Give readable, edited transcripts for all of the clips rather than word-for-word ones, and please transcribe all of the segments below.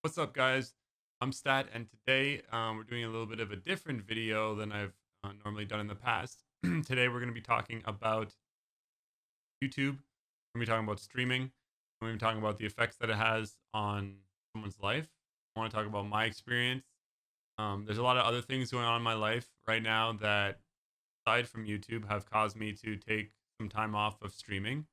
What's up, guys? I'm Stat, and today we're doing a little bit of a different video than I've normally done in the past. Today, we're going to be talking about YouTube. We're going to be talking about streaming. We're going to be talking about the effects that it has on someone's life. I want to talk about my experience. There's a lot of other things going on in my life right now that, aside from YouTube, have caused me to take some time off of streaming.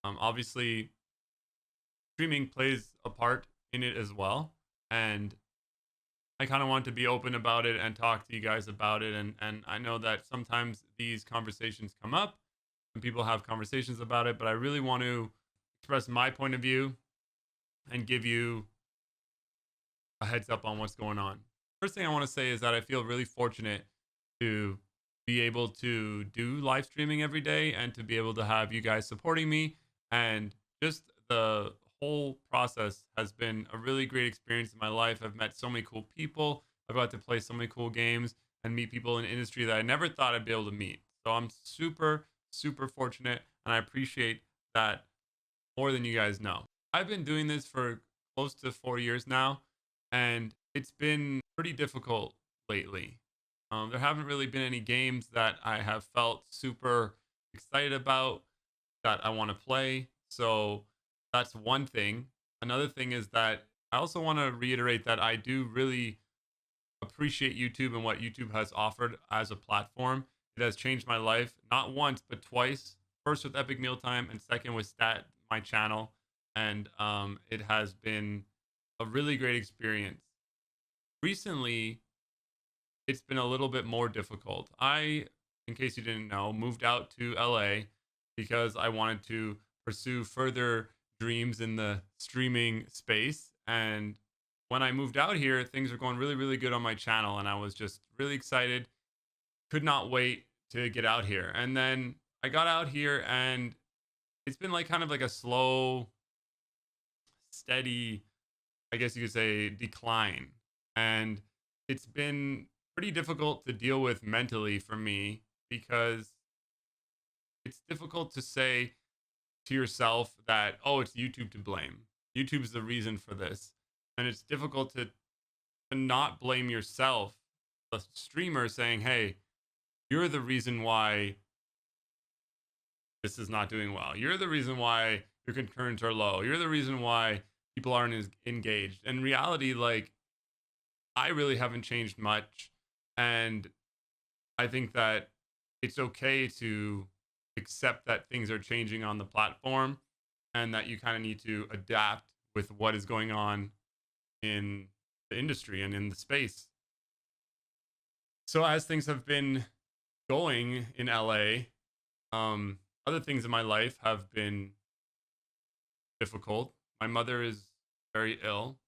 Obviously, streaming plays a part in it as well. And I kind of want to be open about it and talk to you guys about it. And I know that sometimes these conversations come up and people have conversations about it, but I really want to express my point of view and give you a heads up on what's going on. First thing I want to say is that I feel really fortunate to be able to do live streaming every day and to be able to have you guys supporting me. And just the whole process has been a really great experience in my life. I've met so many cool people. I've got to play so many cool games and meet people in the industry that I never thought I'd be able to meet. So I'm super, super fortunate and I appreciate that more than you guys know. I've been doing this for close to 4 years now, and it's been pretty difficult lately. There haven't really been any games that I have felt super excited about that I want to play. So that's one thing. Another thing is that I also want to reiterate that I do really appreciate YouTube and what YouTube has offered as a platform. It has changed my life, not once, but twice. First with Epic Mealtime, and second with Stat, my channel. And it has been a really great experience. Recently, it's been a little bit more difficult. In case you didn't know, moved out to LA because I wanted to pursue further dreams in the streaming space. And when I moved out here, things were going really, really good on my channel. And I was just really excited. Could not wait to get out here. And then I got out here and it's been like kind of like a slow, steady, I guess you could say, decline. And it's been pretty difficult to deal with mentally for me because it's difficult to say to yourself that, oh, it's YouTube to blame. YouTube's the reason for this. And it's difficult to not blame yourself, the streamer, saying, hey, you're the reason why this is not doing well. You're the reason why your concurrents are low. You're the reason why people aren't as engaged. In reality, like, I really haven't changed much. And I think that it's okay to accept that things are changing on the platform and that you kind of need to adapt with what is going on in the industry and in the space. So as things have been going in LA, other things in my life have been difficult. My mother is very ill.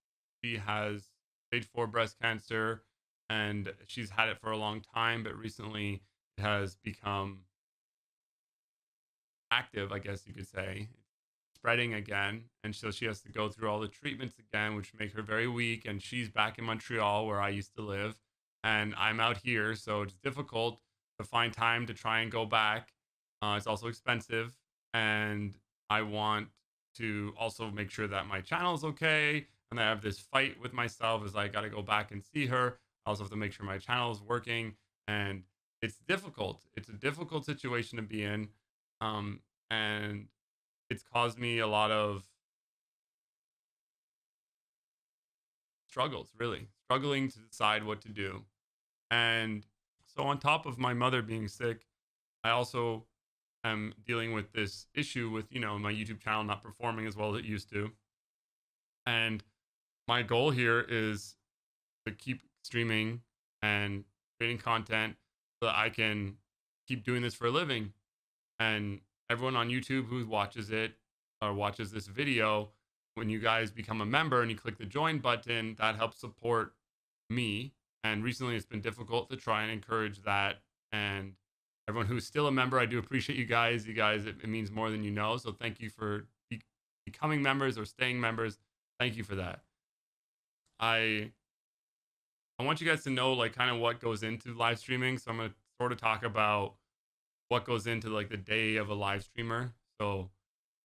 She has stage 4 breast cancer and she's had it for a long time, but recently it has become active, I guess you could say. It's spreading again. And so she has to go through all the treatments again, which make her very weak. And she's back in Montreal, where I used to live. And I'm out here. So it's difficult to find time to try and go back. It's also expensive. And I want to also make sure that my channel is okay. And I have this fight with myself as I got to go back and see her. I also have to make sure my channel is working. And it's difficult. It's a difficult situation to be in. And it's caused me a lot of struggles, really struggling to decide what to do. And so, on top of my mother being sick, I also am dealing with this issue with, my YouTube channel not performing as well as it used to. And my goal here is to keep streaming and creating content so that I can keep doing this for a living. And everyone on YouTube who watches it or watches this video, when you guys become a member and you click the join button, that helps support me. And recently it's been difficult to try and encourage that. And everyone who's still a member, I do appreciate you guys. It means more than you know. So thank you for becoming members or staying members. Thank you for that. I want you guys to know like kind of what goes into live streaming. So I'm going to sort of talk about what goes into like the day of a live streamer. So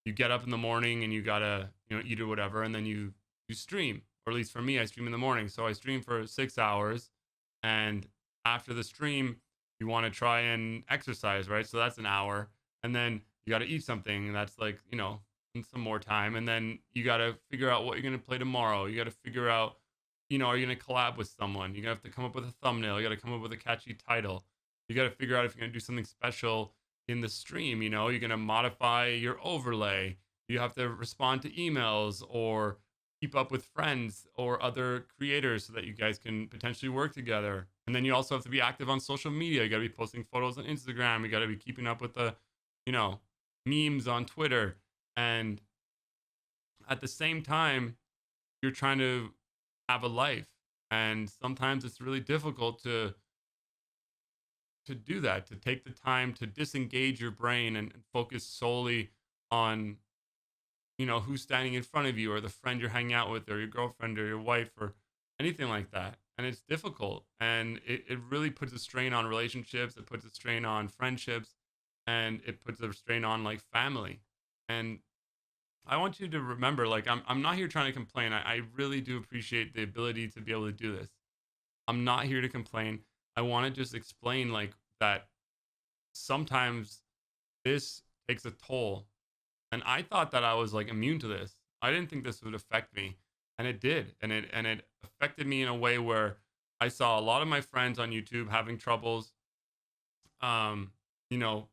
you get up in the morning and you gotta, eat or whatever, and then you stream. or at least for me, I stream in the morning. So I stream for 6 hours. And after the stream, you want to try and exercise, right? So that's an hour. And then you got to eat something. And that's like, some more time. And then you got to figure out what you're going to play tomorrow. You got to figure out, are you going to collab with someone? You're going to have to come up with a thumbnail. You got to come up with a catchy title. You got to figure out if you're going to do something special in the stream. You're going to modify your overlay. You have to respond to emails or keep up with friends or other creators so that you guys can potentially work together. And then you also have to be active on social media. You got to be posting photos on Instagram. You got to be keeping up with the, you know, memes on Twitter. And at the same time, you're trying to have a life. And sometimes it's really difficult to do that, to take the time to disengage your brain and focus solely on, who's standing in front of you or the friend you're hanging out with or your girlfriend or your wife or anything like that. And it's difficult. And it really puts a strain on relationships. It puts a strain on friendships and it puts a strain on like family. And I want you to remember, like, I'm not here trying to complain. I really do appreciate the ability to be able to do this. I'm not here to complain. I want to just explain like that sometimes this takes a toll. And I thought that I was like immune to this. I didn't think this would affect me. And it did. And it affected me in a way where I saw a lot of my friends on YouTube having troubles um, you know,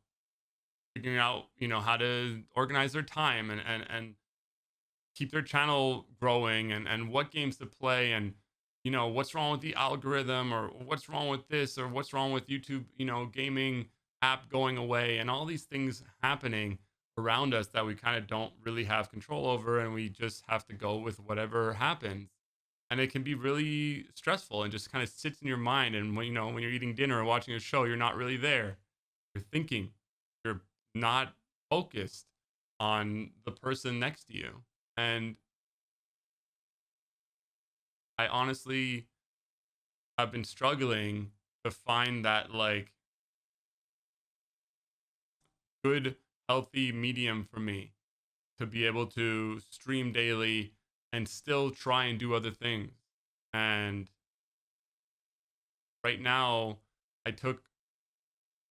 figuring out, how to organize their time and keep their channel growing and what games to play and what's wrong with the algorithm or what's wrong with this or what's wrong with YouTube, gaming app going away and all these things happening around us that we kind of don't really have control over and we just have to go with whatever happens. And it can be really stressful and just kind of sits in your mind and when you're eating dinner or watching a show, you're not really there. You're thinking. You're not focused on the person next to you. And I honestly have been struggling to find that like good, healthy medium for me to be able to stream daily and still try and do other things. And right now, I took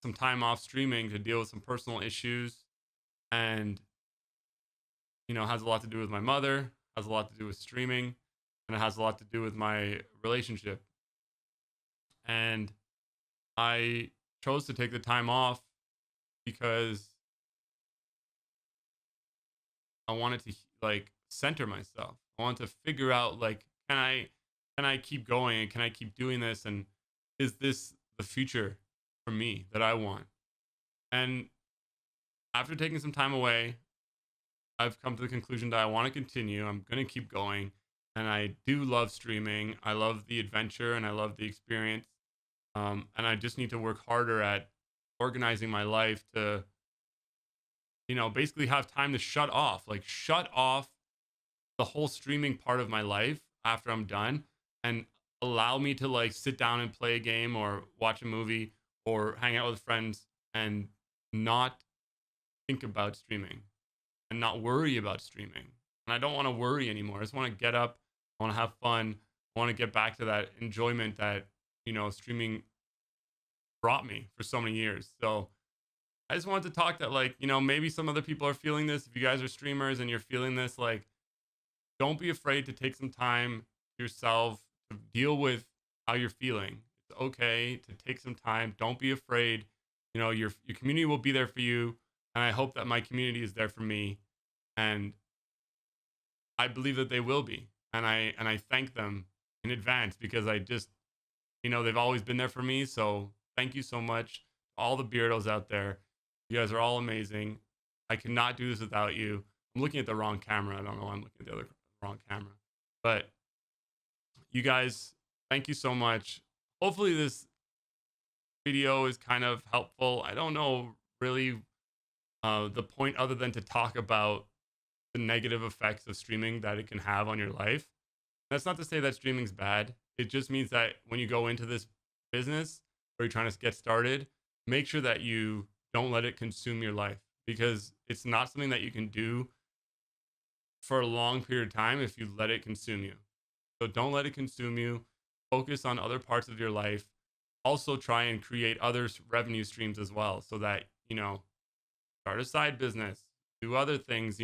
some time off streaming to deal with some personal issues and has a lot to do with my mother, has a lot to do with streaming, and it has a lot to do with my relationship. And I chose to take the time off because I wanted to like center myself. I wanted to figure out like can I keep going and can I keep doing this and is this the future for me that I want? And after taking some time away, I've come to the conclusion that I want to continue. I'm going to keep going. And I do love streaming. I love the adventure and I love the experience. And I just need to work harder at organizing my life to, basically have time to shut off the whole streaming part of my life after I'm done and allow me to like sit down and play a game or watch a movie or hang out with friends and not think about streaming and not worry about streaming. And I don't want to worry anymore. I just want to get up. I want to have fun. I want to get back to that enjoyment that, streaming brought me for so many years. So I just wanted to talk that, like, maybe some other people are feeling this. If you guys are streamers and you're feeling this, like, don't be afraid to take some time yourself to deal with how you're feeling. It's okay to take some time. Don't be afraid. Your community will be there for you. And I hope that my community is there for me. And I believe that they will be. And I thank them in advance because I just, they've always been there for me. So thank you so much. All the beardos out there. You guys are all amazing. I cannot do this without you. I'm looking at the wrong camera. I don't know why I'm looking at the other wrong camera. But you guys, thank you so much. Hopefully this video is kind of helpful. I don't know really the point other than to talk about the negative effects of streaming that it can have on your life. That's not to say that streaming's bad. It just means that when you go into this business or you're trying to get started, make sure that you don't let it consume your life because it's not something that you can do for a long period of time if you let it consume you. So don't let it consume you. Focus on other parts of your life. Also try and create other revenue streams as well, so that, start a side business, do other things,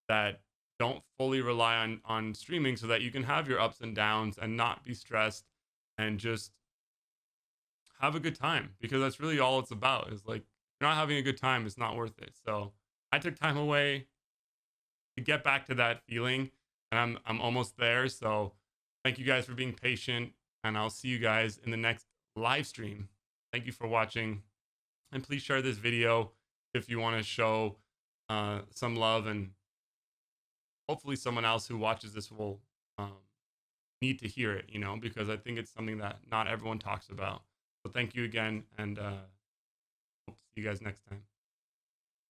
that don't fully rely on streaming, so that you can have your ups and downs and not be stressed and just have a good time, because that's really all it's about. Is like, if you're not having a good time, it's not worth it. So I took time away to get back to that feeling, and I'm almost there. So thank you guys for being patient, and I'll see you guys in the next live stream. Thank you for watching, and please share this video if you want to show some love, and hopefully someone else who watches this will um, need to hear it, because I think it's something that not everyone talks about. So thank you again, and hope to see you guys next time.